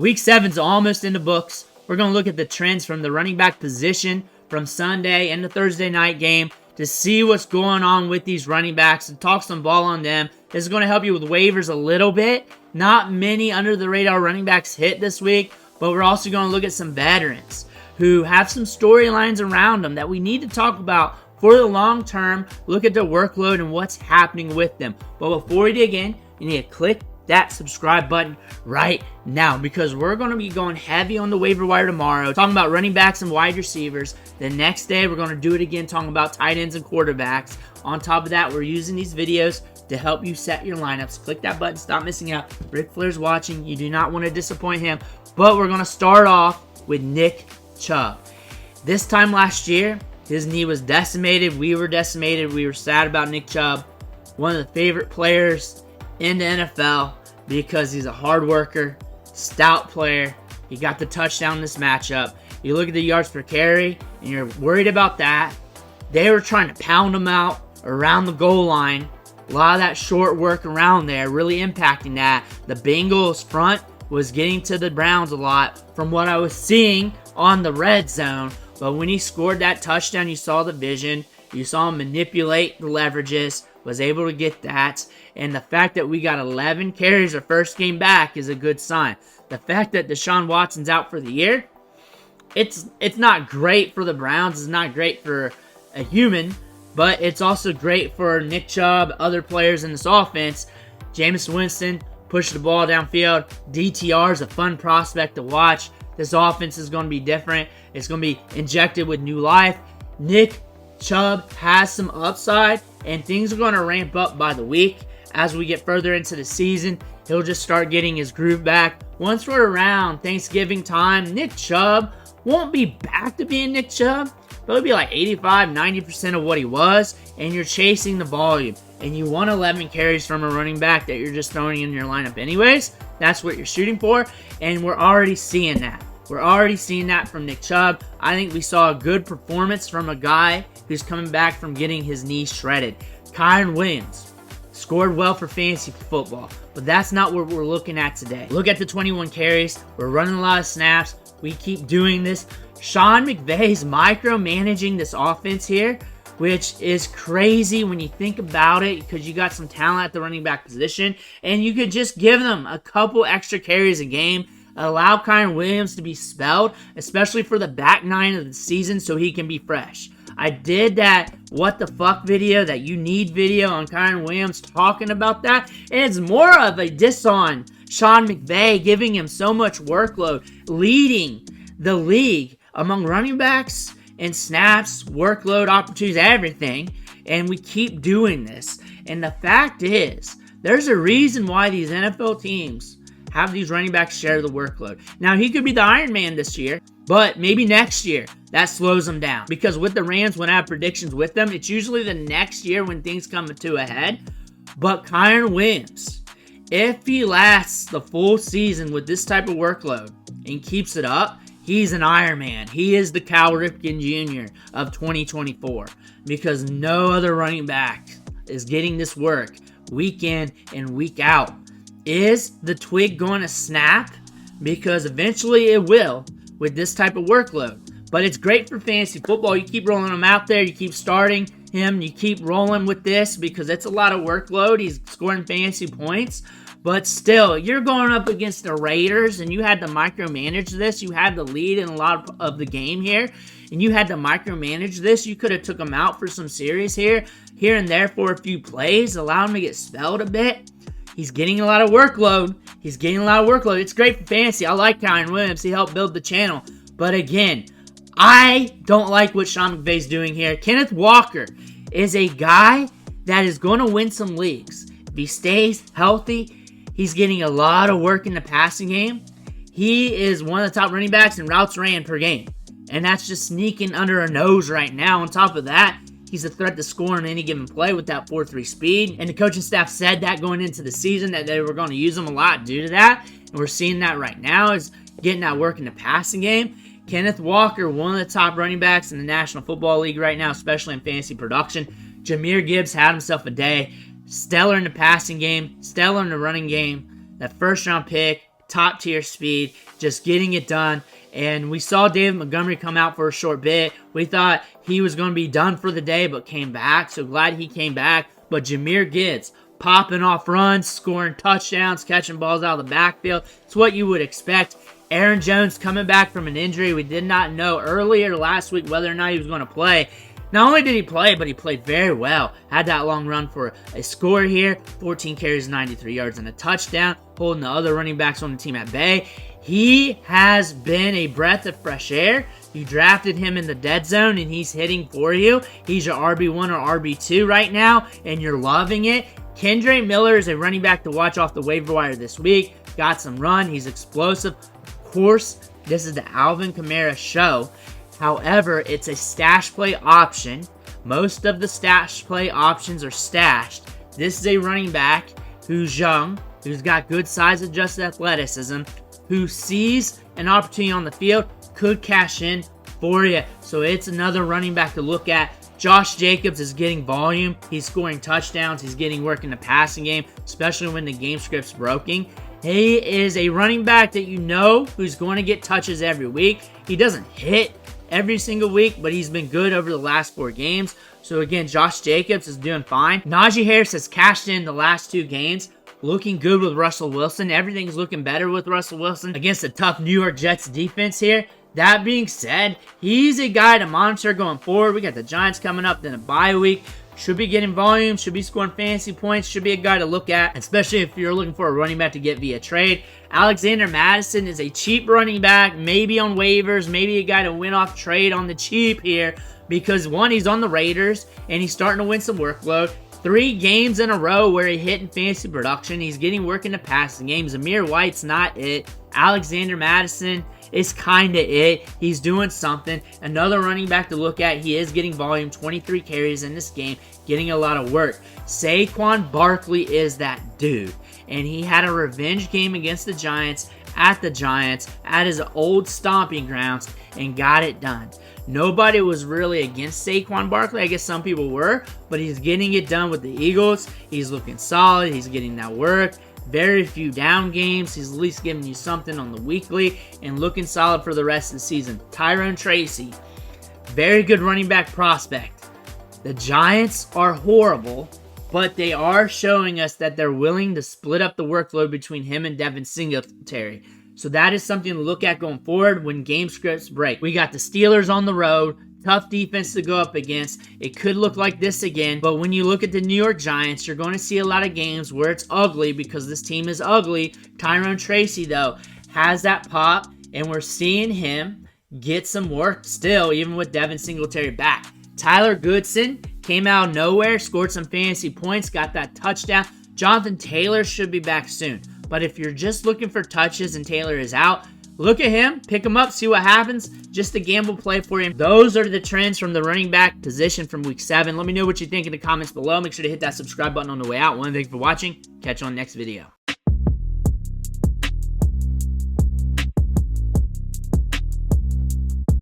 Week 7's almost in the books. We're going to look at the trends from the running back position from Sunday and the Thursday night game to see what's going on with these running backs and talk some ball on them. This is going to help you with waivers a little bit. Not many under-the-radar running backs hit this week, but we're also going to look at some veterans who have some storylines around them that we need to talk about for the long term. Look at their workload and what's happening with them. But before we dig in, you need to click that subscribe button right now, because we're going to be going heavy on the waiver wire tomorrow, talking about running backs and wide receivers. The next day, we're going to do it again, talking about tight ends and quarterbacks. On top of that, we're using these videos to help you set your lineups. Click that button, stop missing out. Ric Flair's watching. You do not want to disappoint him. But we're going to start off with Nick Chubb. This time last year, his knee was decimated. We were decimated. We were sad about Nick Chubb, one of the favorite players in the NFL, because he's a hard worker, stout player. He got the touchdown in this matchup. You look at the yards per carry, and you're worried about that. They were trying to pound him out around the goal line. A lot of that short work around there really impacting that. The Bengals front was getting to the Browns a lot from what I was seeing on the red zone. But when he scored that touchdown, you saw the vision. You saw him manipulate the leverages, was able to get that. And the fact that we got 11 carries our first game back is a good sign. The fact that Deshaun Watson's out for the year, it's not great for the Browns. It's not great for a human, but it's also great for Nick Chubb, other players in this offense. Jameis Winston pushed the ball downfield. DTR is a fun prospect to watch. This offense is going to be different. It's going to be injected with new life. Nick Chubb has some upside, and things are going to ramp up by the week. As we get further into the season, he'll just start getting his groove back. Once we're around Thanksgiving time, Nick Chubb won't be back to being Nick Chubb, but he'll be like 85-90% of what he was, and you're chasing the volume. And you want 11 carries from a running back that you're just throwing in your lineup anyways. That's what you're shooting for, and we're already seeing that. We're already seeing that from Nick Chubb. I think we saw a good performance from a guy who's coming back from getting his knee shredded. Kyren Williams scored well for fantasy football, but that's not what we're looking at today. Look at the 21 carries. We're running a lot of snaps. We keep doing this. Sean McVay's micromanaging this offense here, which is crazy when you think about it, because you got some talent at the running back position, and you could just give them a couple extra carries a game. Allow Kyren Williams to be spelled, especially for the back nine of the season, so he can be fresh. I did that what the fuck video, that you need video on Kyren Williams talking about that, and it's more of a diss on Sean McVay, giving him so much workload, leading the league among running backs and snaps, workload, opportunities, everything, and we keep doing this. And the fact is, there's a reason why these NFL teams have these running backs share the workload. Now, he could be the Iron Man this year, but maybe next year that slows him down. Because with the Rams, when I have predictions with them, it's usually the next year when things come to a head. But Kyren Williams, if he lasts the full season with this type of workload and keeps it up, he's an Iron Man. He is the Cal Ripken Jr. of 2024, because no other running back is getting this work week in and week out. Is the twig going to snap? Because eventually it will with this type of workload. But it's great for fantasy football. You keep rolling him out there. You keep starting him. You keep rolling with this because it's a lot of workload. He's scoring fantasy points. But still, you're going up against the Raiders, and you had to micromanage this. You had the lead in a lot of the game here, and you had to micromanage this. You could have took him out for some series here and there for a few plays, allow him to get spelled a bit. He's getting a lot of workload. It's great for fantasy. I like Kyren Williams. He helped build the channel. But again, I don't like what Sean McVay's doing here. Kenneth Walker is a guy that is going to win some leagues. If he stays healthy, he's getting a lot of work in the passing game. He is one of the top running backs in routes ran per game. And that's just sneaking under our nose right now. On top of that, he's a threat to score in any given play with that 4.3 speed. And the coaching staff said that going into the season, that they were going to use him a lot due to that. And we're seeing that right now, is getting that work in the passing game. Kenneth Walker, one of the top running backs in the National Football League right now, especially in fantasy production. Jahmyr Gibbs had himself a day. Stellar in the passing game, stellar in the running game. That first round pick, top tier speed, just getting it done. And we saw David Montgomery come out for a short bit. We thought he was going to be done for the day, but came back. So glad he came back. But Jahmyr Gibbs, popping off runs, scoring touchdowns, catching balls out of the backfield. It's what you would expect. Aaron Jones coming back from an injury. We did not know earlier last week whether or not he was going to play. Not only did he play, but he played very well. Had that long run for a score here. 14 carries, 93 yards, and a touchdown. Holding the other running backs on the team at bay. He has been a breath of fresh air. You drafted him in the dead zone, and he's hitting for you. He's your RB1 or RB2 right now, and you're loving it. Kendre Miller is a running back to watch off the waiver wire this week. Got some run. He's explosive. Of course, this is the Alvin Kamara show. However, it's a stash play option. Most of the stash play options are stashed. This is a running back who's young, who's got good size adjusted athleticism, who sees an opportunity on the field, could cash in for you. So it's another running back to look at. Josh Jacobs is getting volume. He's scoring touchdowns. He's getting work in the passing game, especially when the game script's broken. He is a running back that you know who's going to get touches every week. He doesn't hit every single week, but he's been good over the last 4 games. So again, Josh Jacobs is doing fine. Najee Harris has cashed in the last 2 games. Looking good with Russell Wilson. Everything's looking better with Russell Wilson against a tough New York Jets defense here. That being said, he's a guy to monitor going forward. We got the Giants coming up, then a bye week. Should be getting volume, should be scoring fantasy points, should be a guy to look at, especially if you're looking for a running back to get via trade. Alexander Mattison is a cheap running back, maybe on waivers, maybe a guy to win off trade on the cheap here, because one, he's on the Raiders, and he's starting to win some workload. 3 games in a row where he hit in fantasy production. He's getting work in the passing game. Zamir White's not it. Alexander Mattison is kind of it. He's doing something. Another running back to look at. He is getting volume, 23 carries in this game, getting a lot of work. Saquon Barkley is that dude. And he had a revenge game against the Giants, at his old stomping grounds, and got it done. Nobody was really against Saquon Barkley. I guess some people were, but he's getting it done with the Eagles. He's looking solid. He's getting that work. Very few down games. He's at least giving you something on the weekly and looking solid for the rest of the season. Tyrone Tracy, very good running back prospect. The Giants are horrible, but they are showing us that they're willing to split up the workload between him and Devin Singletary. So that is something to look at going forward when game scripts break. We got the Steelers on the road. Tough defense to go up against. It could look like this again, but when you look at the New York Giants, you're going to see a lot of games where it's ugly because this team is ugly. Tyrone Tracy, though, has that pop, and we're seeing him get some work still, even with Devin Singletary back. Tyler Goodson came out of nowhere, scored some fantasy points, got that touchdown. Jonathan Taylor should be back soon. But if you're just looking for touches and Taylor is out, look at him, pick him up, see what happens. Just a gamble play for him. Those are the trends from the running back position from week 7. Let me know what you think in the comments below. Make sure to hit that subscribe button on the way out. Thank you for watching. Catch you on the next video.